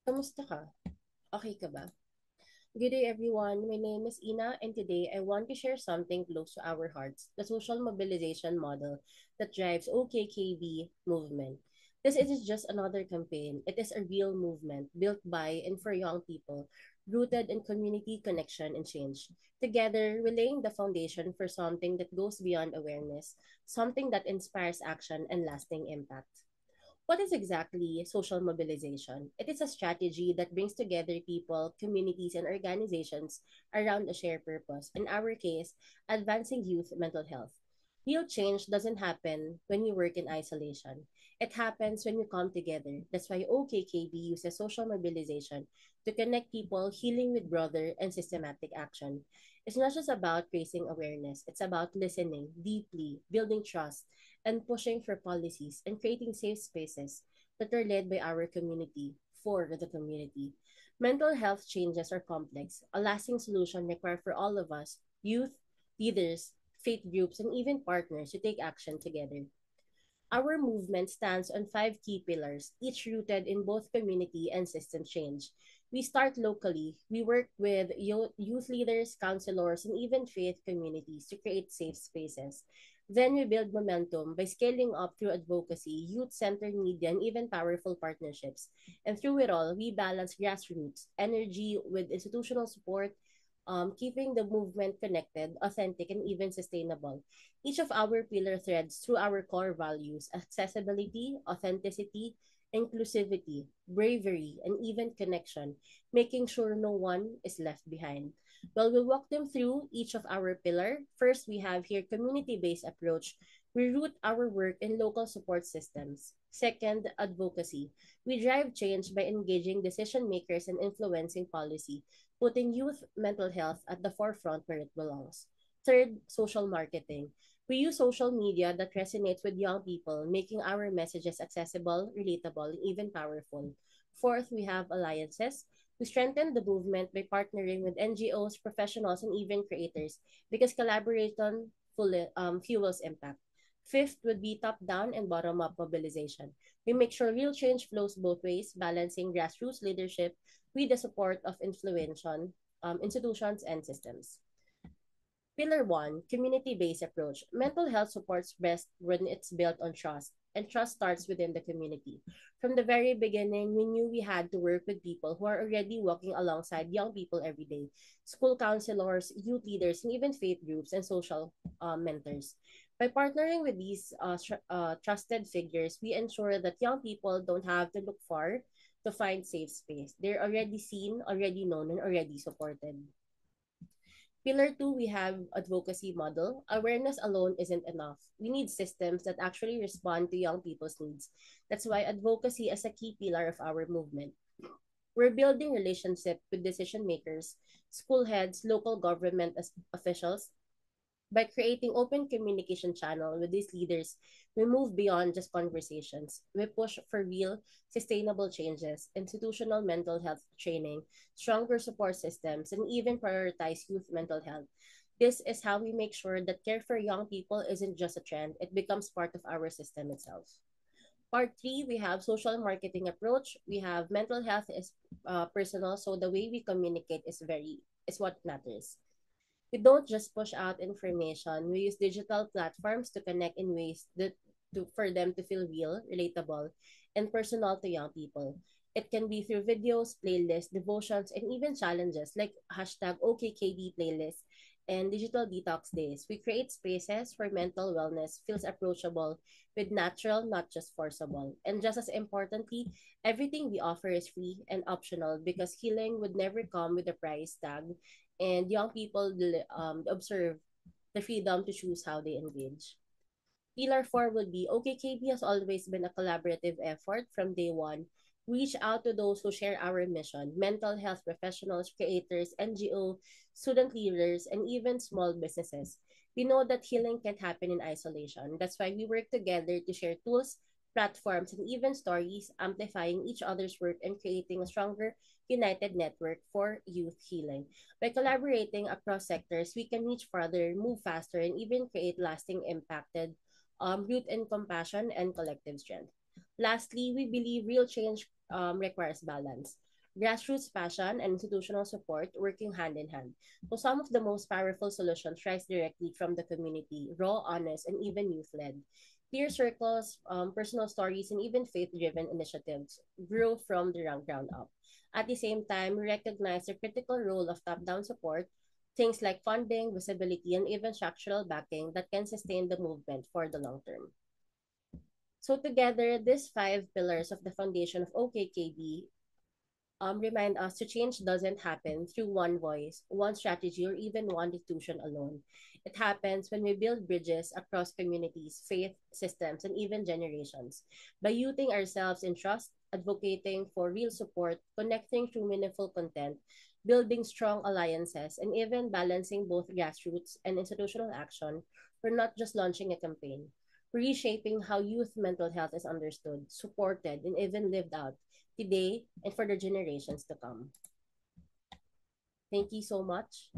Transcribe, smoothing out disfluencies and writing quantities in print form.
Kamusta ka? Okay ka ba? Good day, everyone. My name is Ina, and today I want to share something close to our hearts, the social mobilization model that drives OKKB movement. This isn't just another campaign, it is a real movement built by and for young people, rooted in community connection and change. Together, we're laying the foundation for something that goes beyond awareness, something that inspires action and lasting impact. What is exactly social mobilization? It is a strategy that brings together people, communities, and organizations around a shared purpose. In our case, advancing youth mental health. Real change doesn't happen when you work in isolation. It happens when you come together. That's why OKKB uses social mobilization to connect people, healing with broader and systematic action. It's not just about raising awareness, it's about listening deeply, building trust, and pushing for policies and creating safe spaces that are led by our community for the community. Mental health changes are complex. A lasting solution requires for all of us, youth, leaders, faith groups, and even partners to take action together. Our movement stands on five key pillars, each rooted in both community and system change. We start locally. We work with youth leaders, counselors, and even faith communities to create safe spaces. Then we build momentum by scaling up through advocacy, youth centered media, and even powerful partnerships. And through it all, we balance grassroots energy with institutional support, keeping the movement connected, authentic, and even sustainable. Each of our pillar threads through our core values accessibility, authenticity, inclusivity, bravery, and even connection, making sure no one is left behind. Well, we'll walk them through each of our pillar. First, we have here community-based approach. We root our work in local support systems. Second, advocacy. We drive change by engaging decision makers and influencing policy, putting youth mental health at the forefront where it belongs. Third, social marketing. We use social media that resonates with young people, making our messages accessible, relatable, and even powerful. Fourth, we have alliances. We strengthen the movement by partnering with NGOs, professionals, and even creators because collaboration fuels impact. Fifth would be top down and bottom up mobilization. We make sure real change flows both ways, balancing grassroots leadership with the support of influential institutions and systems. Pillar 1, community-based approach. Mental health supports best when it's built on trust, and trust starts within the community. From the very beginning, we knew we had to work with people who are already walking alongside young people every day. School counselors, youth leaders, and even faith groups and social mentors. By partnering with these trusted figures, we ensure that young people don't have to look far to find safe space. They're already seen, already known, and already supported. Pillar two, we have advocacy model. Awareness alone isn't enough. We need systems that actually respond to young people's needs. That's why advocacy is a key pillar of our movement. We're building relationship with decision makers, school heads, local government officials, by creating open communication channel with these leaders, we move beyond just conversations. We push for real, sustainable changes, institutional mental health training, stronger support systems, and even prioritize youth mental health. This is how we make sure that care for young people isn't just a trend, it becomes part of our system itself. Part three, we have social marketing approach. We have mental health is personal, so the way we communicate is what matters. We don't just push out information. We use digital platforms to connect in ways for them to feel real, relatable, and personal to young people. It can be through videos, playlists, devotions, and even challenges like hashtag OKKD playlist and digital detox days. We create spaces where mental wellness feels approachable with natural, not just forcible. And just as importantly, everything we offer is free and optional because healing would never come with a price tag and young people observe the freedom to choose how they engage. Pillar 4 would be OKKB has always been a collaborative effort from day one. Reach out to those who share our mission mental health professionals, creators, NGO, student leaders, and even small businesses. We know that healing can't happen in isolation. That's why we work together to share tools, platforms, and even stories, amplifying each other's work and creating a stronger, united network for youth healing. By collaborating across sectors, we can reach further, move faster, and even create lasting impacted root in compassion and collective strength. Lastly, we believe real change requires balance. Grassroots passion and institutional support working hand in hand. So some of the most powerful solutions rise directly from the community, raw, honest, and even youth-led. Peer circles, personal stories, and even faith-driven initiatives grew from the ground up. At the same time, we recognize the critical role of top-down support, things like funding, visibility, and even structural backing that can sustain the movement for the long term. So together, these five pillars of the foundation of OKKB remind us to change doesn't happen through one voice, one strategy, or even one institution alone. It happens when we build bridges across communities, faith, systems, and even generations. By using ourselves in trust, advocating for real support, connecting through meaningful content, building strong alliances, and even balancing both grassroots and institutional action, we're not just launching a campaign. Reshaping how youth mental health is understood, supported, and even lived out today and for the generations to come. Thank you so much.